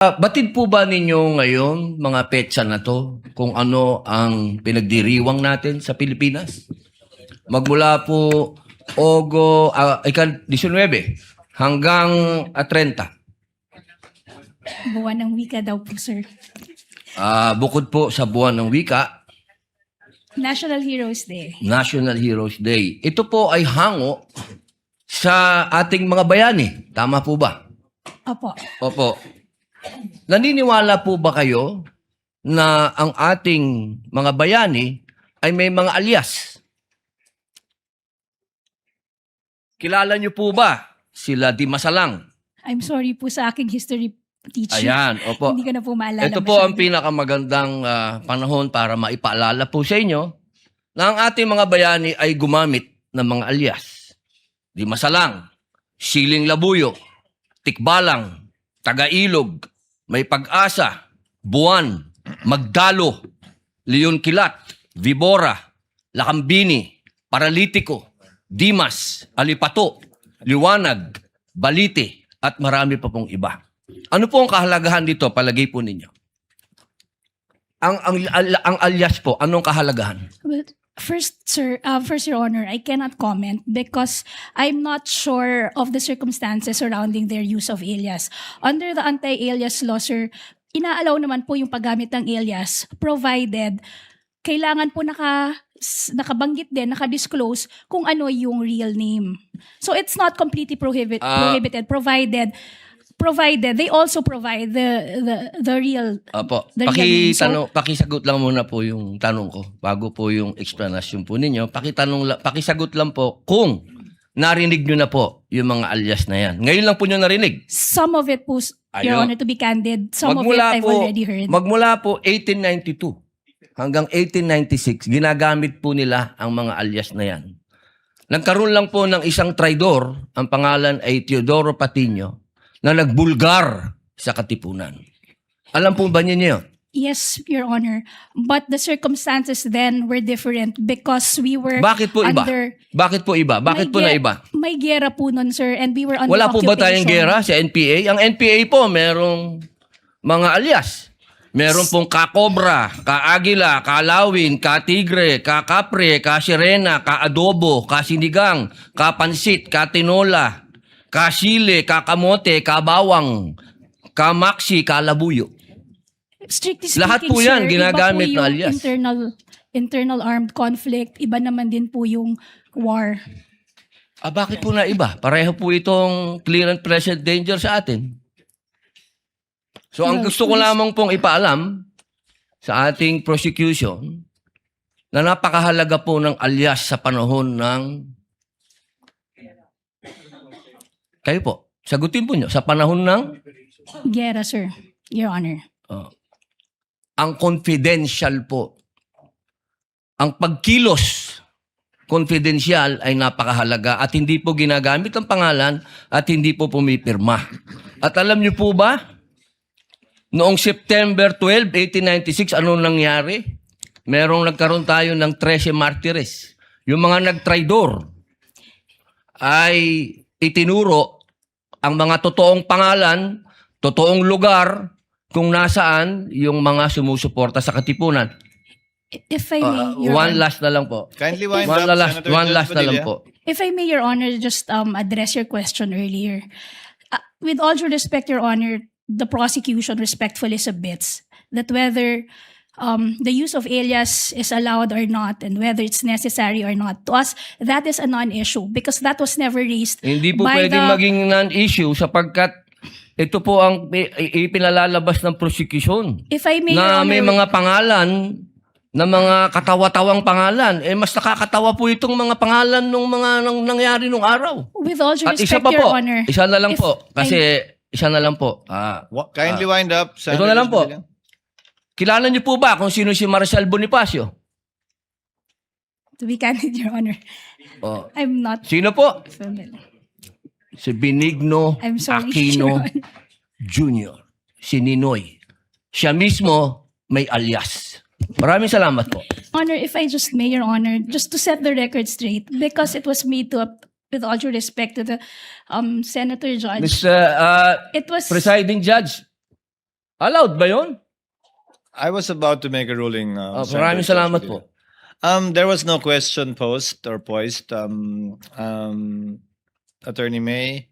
Batid po ba ninyo ngayon, mga petsa na to, kung ano ang pinagdiriwang natin sa Pilipinas? Magmula po 19 hanggang 30. Buwan ng wika daw po, sir. Bukod po sa buwan ng wika, National Heroes Day. National Heroes Day. Ito po ay hango sa ating mga bayani. Tama po ba? Opo. Opo. Naniniwala po ba kayo na ang ating mga bayani ay may mga alias? Kilala niyo po ba sila Di Masalang? I'm sorry po sa aking history teacher. Ayan, opo. Hindi ko na po maalala. Ito po ang masyado. pinakamagandang panahon para maipaalala po sa inyo na ang ating mga bayani ay gumamit ng mga alias. Di Masalang, Siling Labuyo, Tikbalang, Tagailog, May Pag-asa, Buwan, Magdalo, Leon Kilat, Vibora, Lakambini, Paralitiko, Dimas, Alipato, Liwanag, Balite, at marami pa pong iba. Ano po ang kahalagahan dito, palagay po ninyo? Ang alias po, anong kahalagahan? Well, first, sir, first, Your Honor, I cannot comment because I'm not sure of the circumstances surrounding their use of alias. Under the anti-alias law, sir, inaalaw naman po yung paggamit ng alias provided kailangan po nakabanggit din, nakadisclose kung ano yung real name. So it's not completely prohibited provided they also provide the real Opo. the real name. So, Pakisagot lang muna po yung tanong ko bago po yung explanation po ninyo. Pakisagot lang po kung narinig nyo na po yung mga alias na yan. Ngayon lang po nyo narinig. some of it po, Your Ayun. Honor, to be candid, some of it I've already heard. Magmula po 1892 hanggang 1896, ginagamit po nila ang mga alias na yan. Nagkaroon lang po ng isang traidor, ang pangalan ay Teodoro Patino, na nagbulgar sa Katipunan. Alam po ba niyo yun? Yes, Your Honor. But the circumstances then were different because we were Bakit po iba? under... Bakit po iba? Bakit po na iba? May gera po nun, sir, and we were under Wala po ba tayong occupation. gera sa NPA? Ang NPA po, merong mga alias. Meron pong Ka-Cobra, Ka-Agila, Ka-Lawin, Ka-Tigre, Ka-Kapre, Ka-Sirena, Ka-Adobo, Ka-Sinigang, Ka-Pansit, Ka-Tinola, Ka-Sile, Ka-Kamote, Ka-Bawang, Ka-Maxi, Ka-Labuyo. Strictly speaking, Lahat po yan, sir, ginagamit iba po na yung alias. internal armed conflict, iba naman din po yung war. Bakit po na iba? Pareho po itong clear and present danger sa atin. So ang Well, gusto ko lamang pong ipaalam sa ating prosecution na napakahalaga po ng alias sa panahon ng... Kayo po, sagutin po nyo, sa panahon ng... Gera, sir, Your Honor. Ang confidential po. Ang pagkilos confidential ay napakahalaga at hindi po ginagamit ang pangalan at hindi po pumipirma. At alam niyo po ba, noong September 12, 1896, ano nangyari? Nagkaroon tayo ng 13 martires. Yung mga nagtraidor ay itinuro ang mga totoong pangalan, totoong lugar, kung nasaan yung mga sumusuporta sa Katipunan. If I may, Your One Honor. last na lang po. Kindly wind One up, last, Senator one Judge last na lang Padilla. po. If I may, Your Honor, just address your question earlier. With all due respect, Your Honor, the prosecution respectfully submits that whether the use of alias is allowed or not and whether it's necessary or not, to us, that is a non-issue because that was never raised Hindi po by pwedeng the... maging non-issue sapagkat ito po ang ipinalalabas ng prosecution. If I may, Your Na may Honor, mga pangalan, na mga katawa-tawang pangalan. Mas nakakatawa po itong mga pangalan ng mga nangyari nung araw. with all due At isa respect, pa Your po, Honor, isa na lang if po. Kasi isa na lang po. Kindly wind up, Ito na lang po. Kilala niyo po ba kung sino si Marcel Bonifacio? to be candid, Your Honor, Oh. I'm not Sino po? familiar. Si Benigno I'm sorry, Aquino Your Honor. Jr. Si Ninoy. Siya mismo may alias. Maraming salamat po. Honor, if I just may, Your Honor, just to set the record straight, because it was made to, with all due respect to the Senator Judge, Mr. it was... Presiding Judge, Allowed ba yun? I was about to make a ruling. Maraming Senator salamat Joshua po. Guerrero. There was no question posed or poised. Attorney May.